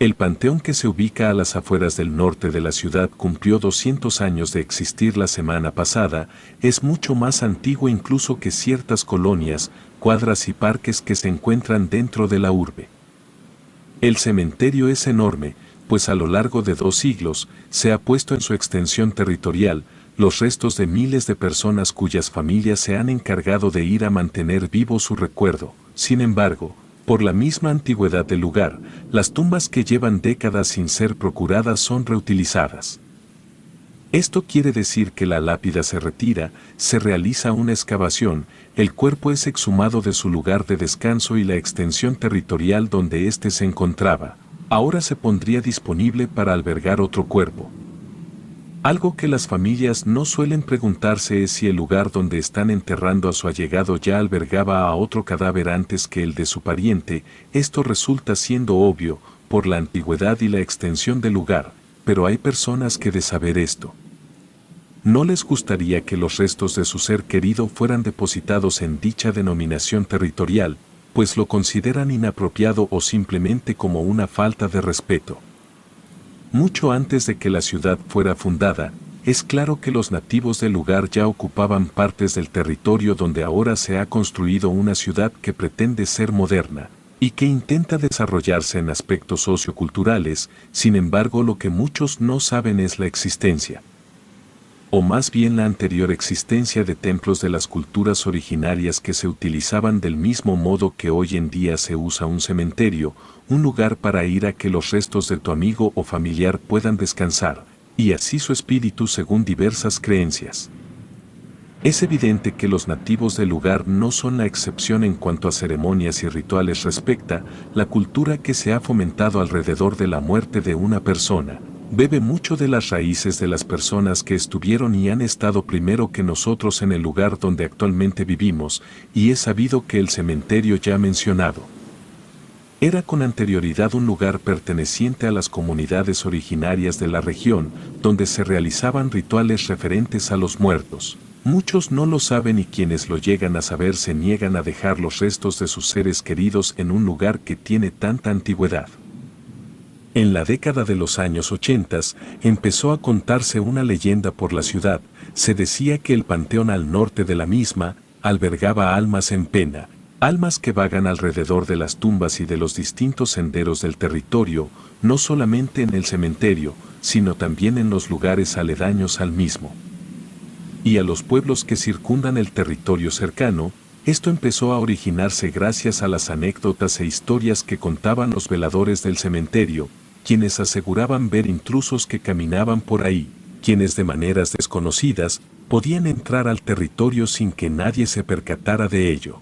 El panteón, que se ubica a las afueras del norte de la ciudad, cumplió 200 años de existir la semana pasada. Es mucho más antiguo incluso que ciertas colonias, cuadras y parques que se encuentran dentro de la urbe. El cementerio es enorme, pues a lo largo de 2 siglos se ha puesto en su extensión territorial los restos de miles de personas cuyas familias se han encargado de ir a mantener vivo su recuerdo. Sin embargo, por la misma antigüedad del lugar, las tumbas que llevan décadas sin ser procuradas son reutilizadas. Esto quiere decir que la lápida se retira, se realiza una excavación, el cuerpo es exhumado de su lugar de descanso y la extensión territorial donde éste se encontraba, ahora se pondría disponible para albergar otro cuerpo. Algo que las familias no suelen preguntarse es si el lugar donde están enterrando a su allegado ya albergaba a otro cadáver antes que el de su pariente. Esto resulta siendo obvio por la antigüedad y la extensión del lugar, pero hay personas que, de saber esto, no les gustaría que los restos de su ser querido fueran depositados en dicha denominación territorial, pues lo consideran inapropiado o simplemente como una falta de respeto. Mucho antes de que la ciudad fuera fundada, es claro que los nativos del lugar ya ocupaban partes del territorio donde ahora se ha construido una ciudad que pretende ser moderna y que intenta desarrollarse en aspectos socioculturales. Sin embargo, lo que muchos no saben es la existencia, o más bien la anterior existencia, de templos de las culturas originarias que se utilizaban del mismo modo que hoy en día se usa un cementerio, un lugar para ir a que los restos de tu amigo o familiar puedan descansar, y así su espíritu según diversas creencias. Es evidente que los nativos del lugar no son la excepción en cuanto a ceremonias y rituales respecta. La cultura que se ha fomentado alrededor de la muerte de una persona bebe mucho de las raíces de las personas que estuvieron y han estado primero que nosotros en el lugar donde actualmente vivimos, y es sabido que el cementerio ya mencionado era con anterioridad un lugar perteneciente a las comunidades originarias de la región, donde se realizaban rituales referentes a los muertos. Muchos no lo saben y quienes lo llegan a saber se niegan a dejar los restos de sus seres queridos en un lugar que tiene tanta antigüedad. En la década de los años 80 empezó a contarse una leyenda por la ciudad. Se decía que el panteón al norte de la misma albergaba almas en pena, almas que vagan alrededor de las tumbas y de los distintos senderos del territorio, no solamente en el cementerio, sino también en los lugares aledaños al mismo y a los pueblos que circundan el territorio cercano. Esto empezó a originarse gracias a las anécdotas e historias que contaban los veladores del cementerio, quienes aseguraban ver intrusos que caminaban por ahí, quienes de maneras desconocidas podían entrar al territorio sin que nadie se percatara de ello.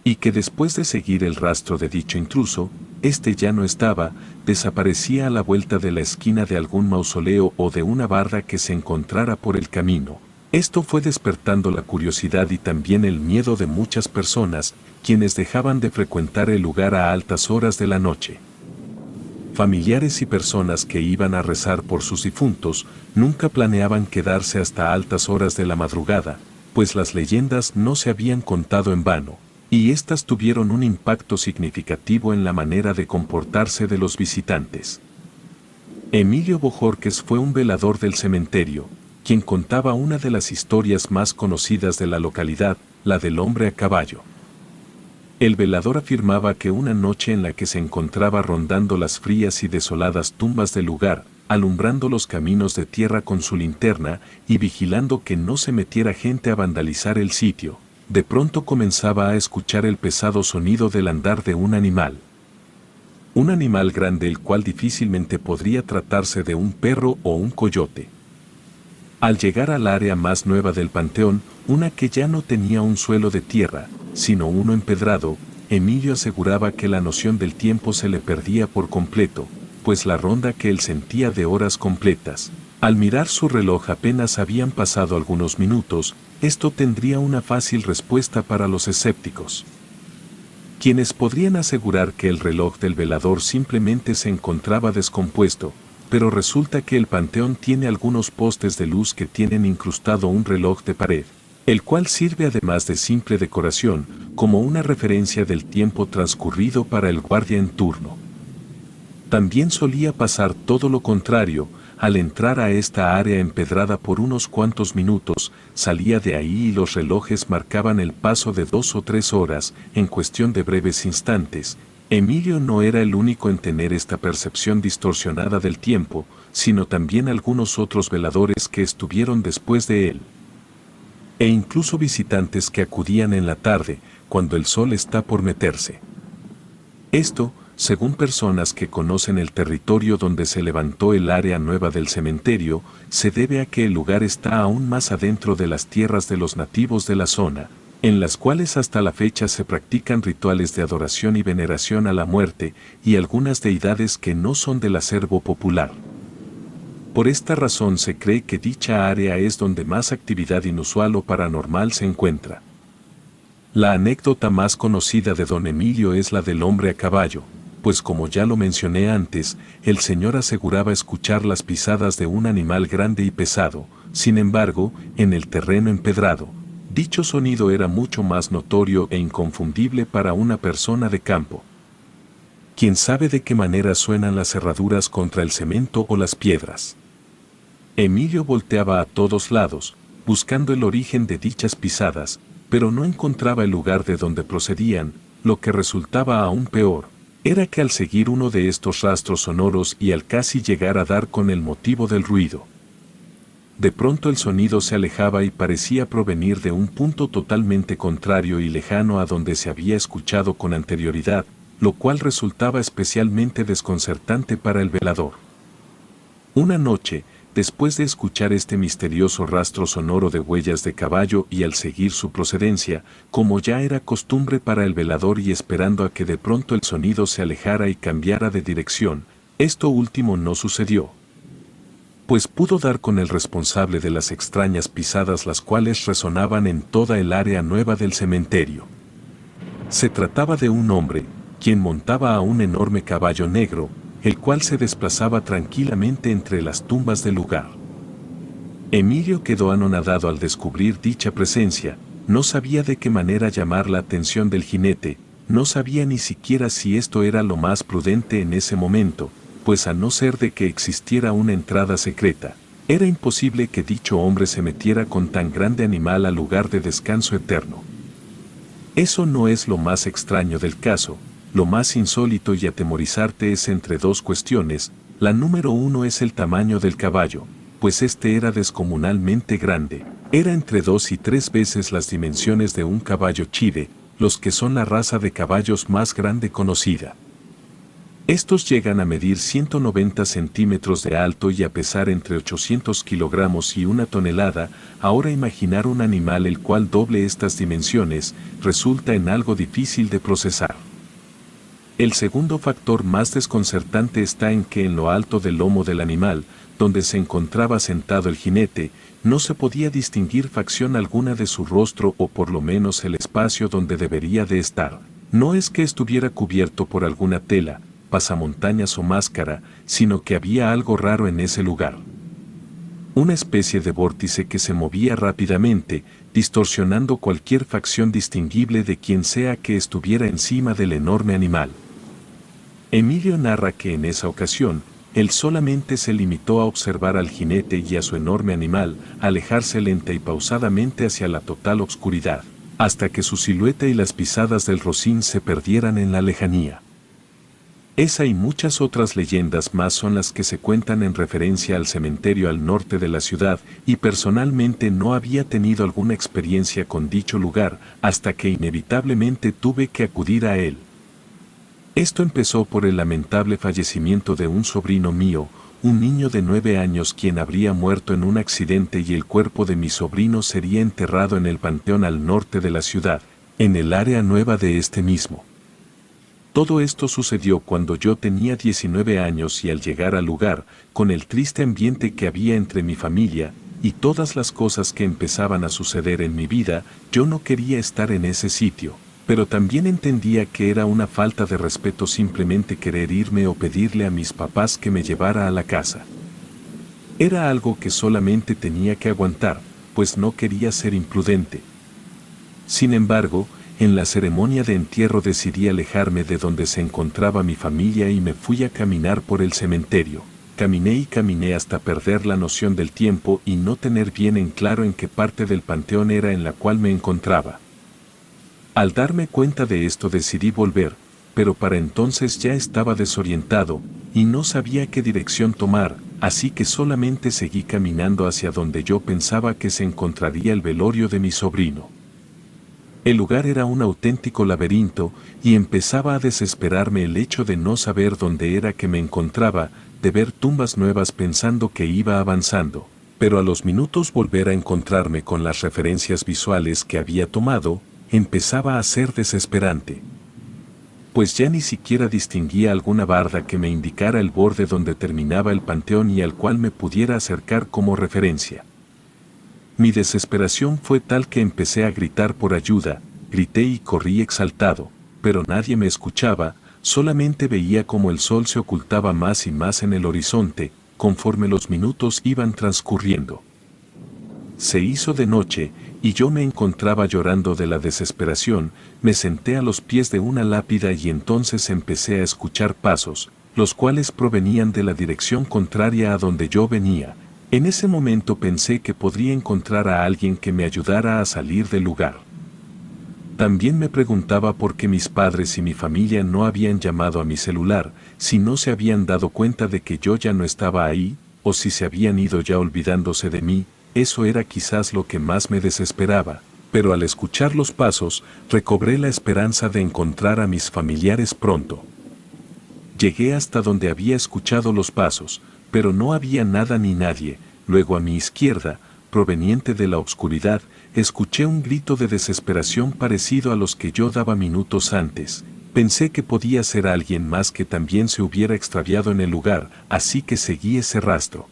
Y que después de seguir el rastro de dicho intruso, este ya no estaba, desaparecía a la vuelta de la esquina de algún mausoleo o de una barda que se encontrara por el camino. Esto fue despertando la curiosidad y también el miedo de muchas personas, quienes dejaban de frecuentar el lugar a altas horas de la noche. Familiares y personas que iban a rezar por sus difuntos nunca planeaban quedarse hasta altas horas de la madrugada, pues las leyendas no se habían contado en vano, y éstas tuvieron un impacto significativo en la manera de comportarse de los visitantes. Emilio Bojorquez fue un velador del cementerio, quien contaba una de las historias más conocidas de la localidad, la del hombre a caballo. El velador afirmaba que una noche en la que se encontraba rondando las frías y desoladas tumbas del lugar, alumbrando los caminos de tierra con su linterna y vigilando que no se metiera gente a vandalizar el sitio, de pronto comenzaba a escuchar el pesado sonido del andar de un animal. Un animal grande, el cual difícilmente podría tratarse de un perro o un coyote. Al llegar al área más nueva del panteón, una que ya no tenía un suelo de tierra, sino uno empedrado, Emilio aseguraba que la noción del tiempo se le perdía por completo, pues la ronda que él sentía de horas completas. Al mirar su reloj apenas habían pasado algunos minutos. Esto tendría una fácil respuesta para los escépticos, quienes podrían asegurar que el reloj del velador simplemente se encontraba descompuesto, pero resulta que el panteón tiene algunos postes de luz que tienen incrustado un reloj de pared, el cual sirve además de simple decoración, como una referencia del tiempo transcurrido para el guardia en turno. También solía pasar todo lo contrario. Al entrar a esta área empedrada por unos cuantos minutos, salía de ahí y los relojes marcaban el paso de 2 o 3 horas, en cuestión de breves instantes. Emilio no era el único en tener esta percepción distorsionada del tiempo, sino también algunos otros veladores que estuvieron después de él. E incluso visitantes que acudían en la tarde, cuando el sol está por meterse. Esto, según personas que conocen el territorio donde se levantó el área nueva del cementerio, se debe a que el lugar está aún más adentro de las tierras de los nativos de la zona, en las cuales hasta la fecha se practican rituales de adoración y veneración a la muerte y algunas deidades que no son del acervo popular. Por esta razón se cree que dicha área es donde más actividad inusual o paranormal se encuentra. La anécdota más conocida de don Emilio es la del hombre a caballo, pues como ya lo mencioné antes, el señor aseguraba escuchar las pisadas de un animal grande y pesado. Sin embargo, en el terreno empedrado, dicho sonido era mucho más notorio e inconfundible para una persona de campo. ¿Quién sabe de qué manera suenan las herraduras contra el cemento o las piedras? Emilio volteaba a todos lados, buscando el origen de dichas pisadas, pero no encontraba el lugar de donde procedían. Lo que resultaba aún peor era que al seguir uno de estos rastros sonoros y al casi llegar a dar con el motivo del ruido, de pronto el sonido se alejaba y parecía provenir de un punto totalmente contrario y lejano a donde se había escuchado con anterioridad, lo cual resultaba especialmente desconcertante para el velador. Una noche, después de escuchar este misterioso rastro sonoro de huellas de caballo y al seguir su procedencia, como ya era costumbre para el velador y esperando a que de pronto el sonido se alejara y cambiara de dirección, esto último no sucedió, pues pudo dar con el responsable de las extrañas pisadas las cuales resonaban en toda el área nueva del cementerio. Se trataba de un hombre, quien montaba a un enorme caballo negro, el cual se desplazaba tranquilamente entre las tumbas del lugar. Emilio quedó anonadado al descubrir dicha presencia, no sabía de qué manera llamar la atención del jinete, no sabía ni siquiera si esto era lo más prudente en ese momento, pues a no ser de que existiera una entrada secreta, era imposible que dicho hombre se metiera con tan grande animal al lugar de descanso eterno. Eso no es lo más extraño del caso. Lo más insólito y atemorizante es entre dos cuestiones. La número uno es el tamaño del caballo, pues este era descomunalmente grande, era entre 2 y 3 veces las dimensiones de un caballo chive, los que son la raza de caballos más grande conocida. Estos llegan a medir 190 centímetros de alto y a pesar entre 800 kilogramos y 1 tonelada. Ahora imaginar un animal el cual doble estas dimensiones resulta en algo difícil de procesar. El segundo factor más desconcertante está en que en lo alto del lomo del animal, donde se encontraba sentado el jinete, no se podía distinguir facción alguna de su rostro o por lo menos el espacio donde debería de estar. No es que estuviera cubierto por alguna tela, pasamontañas o máscara, sino que había algo raro en ese lugar. Una especie de vórtice que se movía rápidamente, distorsionando cualquier facción distinguible de quien sea que estuviera encima del enorme animal. Emilio narra que en esa ocasión, él solamente se limitó a observar al jinete y a su enorme animal, alejarse lenta y pausadamente hacia la total oscuridad, hasta que su silueta y las pisadas del rocín se perdieran en la lejanía. Esa y muchas otras leyendas más son las que se cuentan en referencia al cementerio al norte de la ciudad, y personalmente no había tenido alguna experiencia con dicho lugar, hasta que inevitablemente tuve que acudir a él. Esto empezó por el lamentable fallecimiento de un sobrino mío, un niño de 9 años quien habría muerto en un accidente y el cuerpo de mi sobrino sería enterrado en el panteón al norte de la ciudad, en el área nueva de este mismo. Todo esto sucedió cuando yo tenía 19 años y al llegar al lugar, con el triste ambiente que había entre mi familia, y todas las cosas que empezaban a suceder en mi vida, yo no quería estar en ese sitio. Pero también entendía que era una falta de respeto simplemente querer irme o pedirle a mis papás que me llevara a la casa. Era algo que solamente tenía que aguantar, pues no quería ser imprudente. Sin embargo, en la ceremonia de entierro decidí alejarme de donde se encontraba mi familia y me fui a caminar por el cementerio. Caminé y caminé hasta perder la noción del tiempo y no tener bien en claro en qué parte del panteón era en la cual me encontraba. Al darme cuenta de esto decidí volver, pero para entonces ya estaba desorientado y no sabía qué dirección tomar, así que solamente seguí caminando hacia donde yo pensaba que se encontraría el velorio de mi sobrino. El lugar era un auténtico laberinto y empezaba a desesperarme el hecho de no saber dónde era que me encontraba, de ver tumbas nuevas pensando que iba avanzando, pero a los minutos volver a encontrarme con las referencias visuales que había tomado, empezaba a ser desesperante. Pues ya ni siquiera distinguía alguna barda que me indicara el borde donde terminaba el panteón y al cual me pudiera acercar como referencia. Mi desesperación fue tal que empecé a gritar por ayuda, grité y corrí exaltado, pero nadie me escuchaba, solamente veía como el sol se ocultaba más y más en el horizonte, conforme los minutos iban transcurriendo. Se hizo de noche, y yo me encontraba llorando de la desesperación, me senté a los pies de una lápida y entonces empecé a escuchar pasos, los cuales provenían de la dirección contraria a donde yo venía. En ese momento pensé que podría encontrar a alguien que me ayudara a salir del lugar. También me preguntaba por qué mis padres y mi familia no habían llamado a mi celular, si no se habían dado cuenta de que yo ya no estaba ahí, o si se habían ido ya olvidándose de mí. Eso era quizás lo que más me desesperaba, pero al escuchar los pasos, recobré la esperanza de encontrar a mis familiares pronto. Llegué hasta donde había escuchado los pasos, pero no había nada ni nadie. Luego a mi izquierda, proveniente de la oscuridad, escuché un grito de desesperación parecido a los que yo daba minutos antes. Pensé que podía ser alguien más que también se hubiera extraviado en el lugar, así que seguí ese rastro.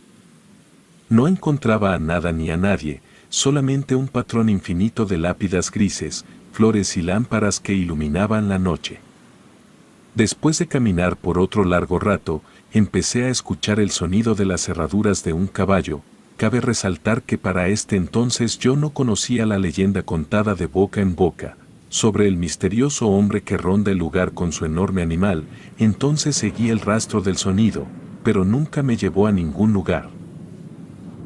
No encontraba a nada ni a nadie, solamente un patrón infinito de lápidas grises, flores y lámparas que iluminaban la noche. Después de caminar por otro largo rato, empecé a escuchar el sonido de las cerraduras de un caballo. Cabe resaltar que para este entonces yo no conocía la leyenda contada de boca en boca, sobre el misterioso hombre que ronda el lugar con su enorme animal. Entonces seguí el rastro del sonido, pero nunca me llevó a ningún lugar.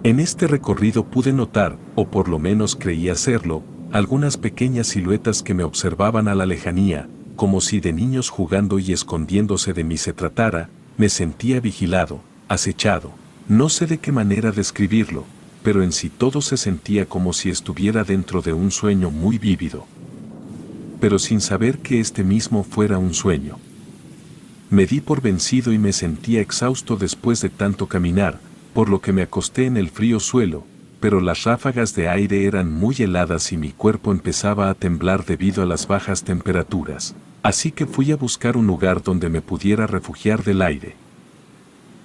En este recorrido pude notar, o por lo menos creí hacerlo, algunas pequeñas siluetas que me observaban a la lejanía, como si de niños jugando y escondiéndose de mí se tratara. Me sentía vigilado, acechado. No sé de qué manera describirlo, pero en sí todo se sentía como si estuviera dentro de un sueño muy vívido. Pero sin saber que este mismo fuera un sueño. Me di por vencido y me sentía exhausto después de tanto caminar, por lo que me acosté en el frío suelo, pero las ráfagas de aire eran muy heladas y mi cuerpo empezaba a temblar debido a las bajas temperaturas. Así que fui a buscar un lugar donde me pudiera refugiar del aire.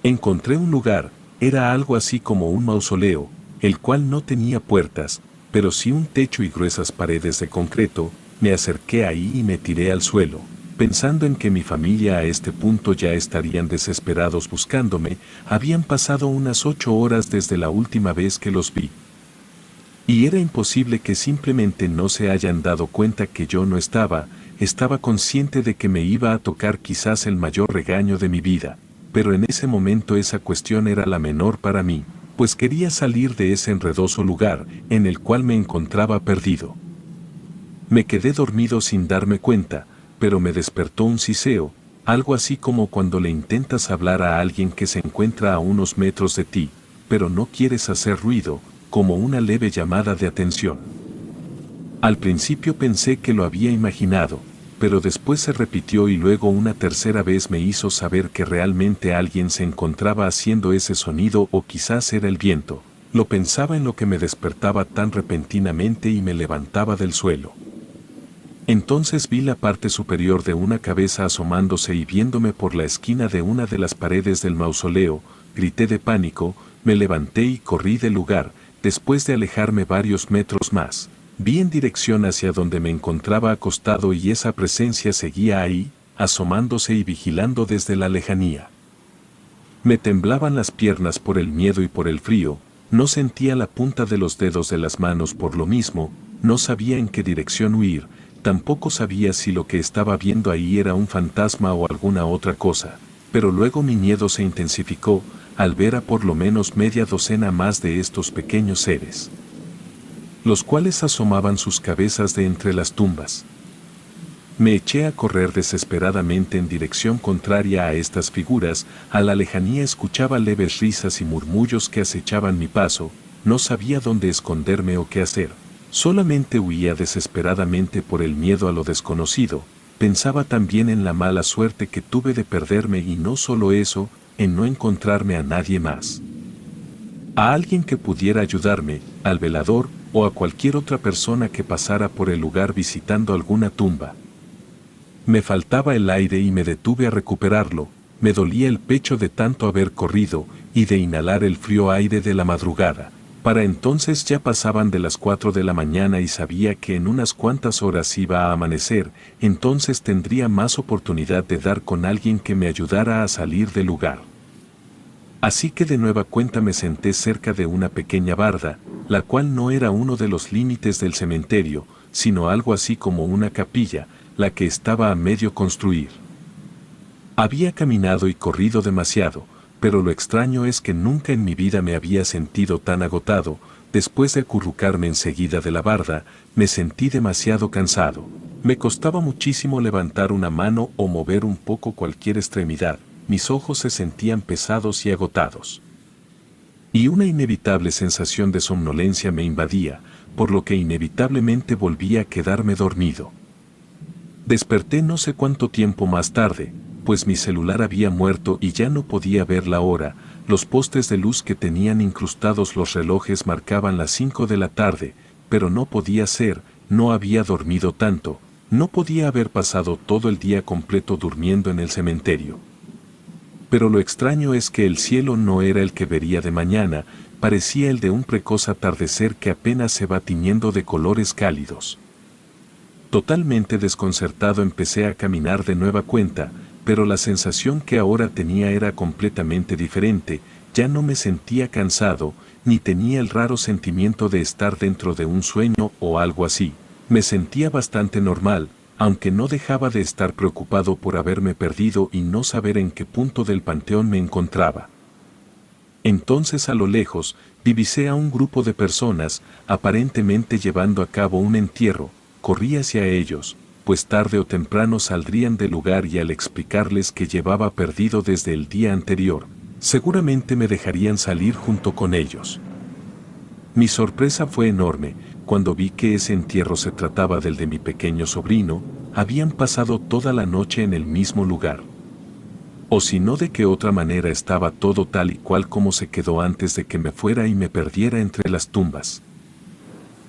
Encontré un lugar, era algo así como un mausoleo, el cual no tenía puertas, pero sí un techo y gruesas paredes de concreto. Me acerqué ahí y me tiré al suelo, pensando en que mi familia a este punto ya estarían desesperados buscándome. Habían pasado unas 8 horas desde la última vez que los vi. Y era imposible que simplemente no se hayan dado cuenta que yo no estaba. Estaba consciente de que me iba a tocar quizás el mayor regaño de mi vida, pero en ese momento esa cuestión era la menor para mí, pues quería salir de ese enredoso lugar en el cual me encontraba perdido. Me quedé dormido sin darme cuenta, pero me despertó un siseo, algo así como cuando le intentas hablar a alguien que se encuentra a unos metros de ti, pero no quieres hacer ruido, como una leve llamada de atención. Al principio pensé que lo había imaginado, pero después se repitió y luego una tercera vez me hizo saber que realmente alguien se encontraba haciendo ese sonido, o quizás era el viento. Lo pensaba en lo que me despertaba tan repentinamente y me levantaba del suelo. Entonces vi la parte superior de una cabeza asomándose y viéndome por la esquina de una de las paredes del mausoleo. Grité de pánico, me levanté y corrí del lugar. Después de alejarme varios metros más, vi en dirección hacia donde me encontraba acostado y esa presencia seguía ahí, asomándose y vigilando desde la lejanía. Me temblaban las piernas por el miedo y por el frío, no sentía la punta de los dedos de las manos por lo mismo, no sabía en qué dirección huir. Tampoco sabía si lo que estaba viendo ahí era un fantasma o alguna otra cosa, pero luego mi miedo se intensificó al ver a por lo menos media docena más de estos pequeños seres, los cuales asomaban sus cabezas de entre las tumbas. Me eché a correr desesperadamente en dirección contraria a estas figuras. A la lejanía escuchaba leves risas y murmullos que acechaban mi paso. No sabía dónde esconderme o qué hacer. Solamente huía desesperadamente por el miedo a lo desconocido. Pensaba también en la mala suerte que tuve de perderme, y no solo eso, en no encontrarme a nadie más. A alguien que pudiera ayudarme, al velador o a cualquier otra persona que pasara por el lugar visitando alguna tumba. Me faltaba el aire y me detuve a recuperarlo. Me dolía el pecho de tanto haber corrido y de inhalar el frío aire de la madrugada. Para entonces ya pasaban de las 4 de la mañana y sabía que en unas cuantas horas iba a amanecer. Entonces tendría más oportunidad de dar con alguien que me ayudara a salir del lugar. Así que de nueva cuenta me senté cerca de una pequeña barda, la cual no era uno de los límites del cementerio, sino algo así como una capilla, la que estaba a medio construir. Había caminado y corrido demasiado, pero lo extraño es que nunca en mi vida me había sentido tan agotado. Después de acurrucarme enseguida de la barda, me sentí demasiado cansado. Me costaba muchísimo levantar una mano o mover un poco cualquier extremidad. Mis ojos se sentían pesados y agotados. Y una inevitable sensación de somnolencia me invadía, por lo que inevitablemente volví a quedarme dormido. Desperté no sé cuánto tiempo más tarde, pues mi celular había muerto y ya no podía ver la hora. Los postes de luz que tenían incrustados los relojes marcaban las 5 de la tarde, pero no podía ser, no había dormido tanto, no podía haber pasado todo el día completo durmiendo en el cementerio. Pero lo extraño es que el cielo no era el que vería de mañana, parecía el de un precoz atardecer que apenas se va tiñendo de colores cálidos. Totalmente desconcertado empecé a caminar de nueva cuenta, pero la sensación que ahora tenía era completamente diferente. Ya no me sentía cansado, ni tenía el raro sentimiento de estar dentro de un sueño o algo así. Me sentía bastante normal, aunque no dejaba de estar preocupado por haberme perdido y no saber en qué punto del panteón me encontraba. Entonces a lo lejos, divisé a un grupo de personas, aparentemente llevando a cabo un entierro. Corrí hacia ellos, pues tarde o temprano saldrían del lugar, y al explicarles que llevaba perdido desde el día anterior, seguramente me dejarían salir junto con ellos. Mi sorpresa fue enorme cuando vi que ese entierro se trataba del de mi pequeño sobrino. Habían pasado toda la noche en el mismo lugar. O si no, de qué otra manera estaba todo tal y cual como se quedó antes de que me fuera y me perdiera entre las tumbas.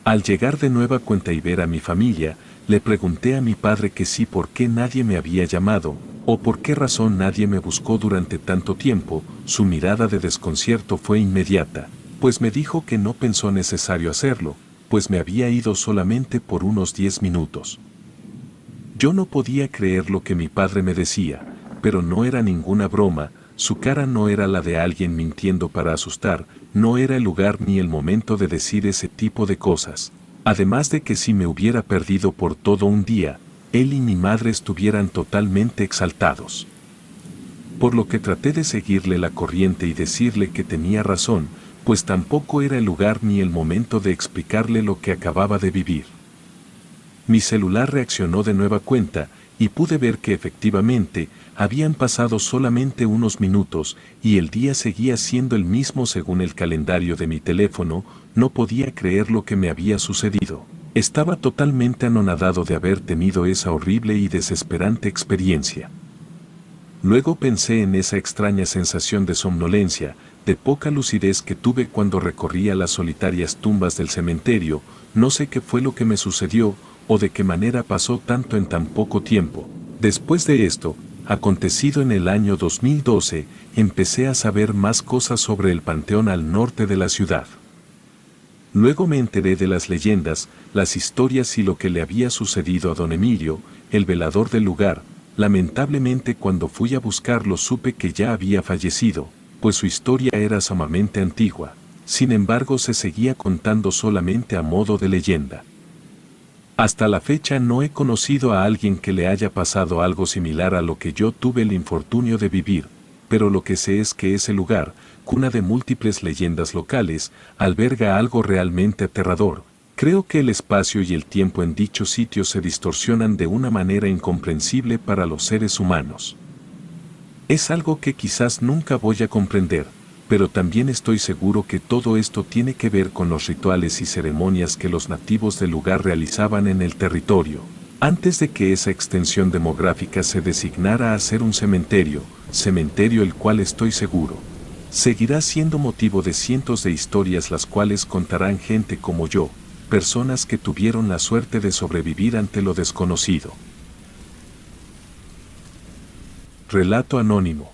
Al llegar de nueva cuenta y ver a mi familia, le pregunté a mi padre que sí, por qué nadie me había llamado, o por qué razón nadie me buscó durante tanto tiempo. Su mirada de desconcierto fue inmediata, pues me dijo que no pensó necesario hacerlo, pues me había ido solamente por unos 10 minutos. Yo no podía creer lo que mi padre me decía, pero no era ninguna broma. Su cara no era la de alguien mintiendo para asustar, no era el lugar ni el momento de decir ese tipo de cosas. Además de que si me hubiera perdido por todo un día, él y mi madre estuvieran totalmente exaltados. Por lo que traté de seguirle la corriente y decirle que tenía razón, pues tampoco era el lugar ni el momento de explicarle lo que acababa de vivir. Mi celular reaccionó de nueva cuenta, y pude ver que efectivamente habían pasado solamente unos minutos y el día seguía siendo el mismo según el calendario de mi teléfono. No podía creer lo que me había sucedido. Estaba totalmente anonadado de haber tenido esa horrible y desesperante experiencia. Luego pensé en esa extraña sensación de somnolencia, de poca lucidez que tuve cuando recorría las solitarias tumbas del cementerio. No sé qué fue lo que me sucedió, o de qué manera pasó tanto en tan poco tiempo. Después de esto, acontecido en el año 2012, empecé a saber más cosas sobre el panteón al norte de la ciudad. Luego me enteré de las leyendas, las historias y lo que le había sucedido a don Emilio, el velador del lugar. Lamentablemente, cuando fui a buscarlo supe que ya había fallecido, pues su historia era sumamente antigua. Sin embargo, se seguía contando solamente a modo de leyenda. Hasta la fecha no he conocido a alguien que le haya pasado algo similar a lo que yo tuve el infortunio de vivir, pero lo que sé es que ese lugar, cuna de múltiples leyendas locales, alberga algo realmente aterrador. Creo que el espacio y el tiempo en dicho sitio se distorsionan de una manera incomprensible para los seres humanos. Es algo que quizás nunca voy a comprender, pero también estoy seguro que todo esto tiene que ver con los rituales y ceremonias que los nativos del lugar realizaban en el territorio, antes de que esa extensión demográfica se designara a ser un cementerio el cual estoy seguro seguirá siendo motivo de cientos de historias las cuales contarán gente como yo, personas que tuvieron la suerte de sobrevivir ante lo desconocido. Relato anónimo.